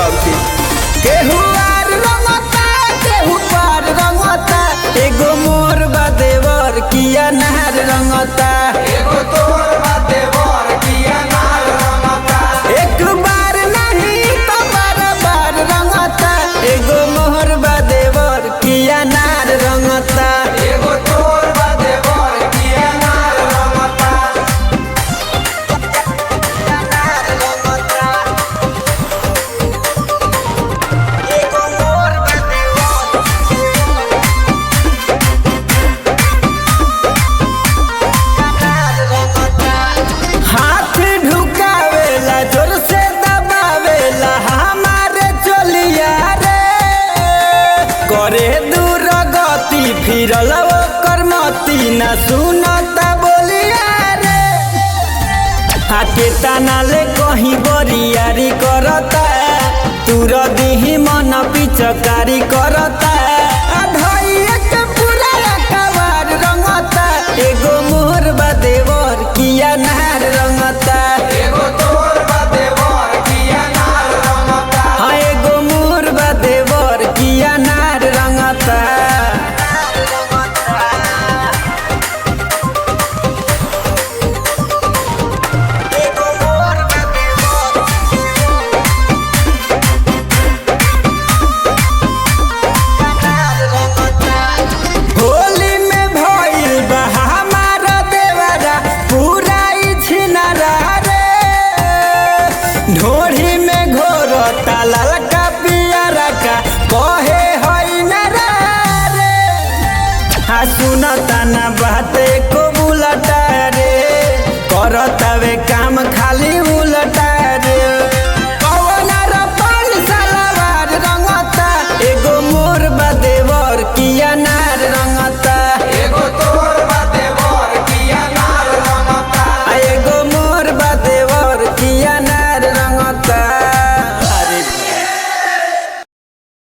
सबके। केहू आर रंगता केहू पार रंगता, एगो मोर बा देवर किया नार रंगता, एगो तोर बा देवर किया नार रंगता। एक बार नहीं तो बार बार रंगता, एगो मोर बा देवर किया नार रंगता। एगो तोर बा देवर किया नार रंगता। एगो मोर बा हाथ ढुकावेला जोर से दबावेला हमारे चलिया रे, करे दूर गति फिरल ओकर मती न सुनता बोलिया रे। हाथे ताना ले कहीं बरियारी करता, तुर दिही मन पिचकारी करता,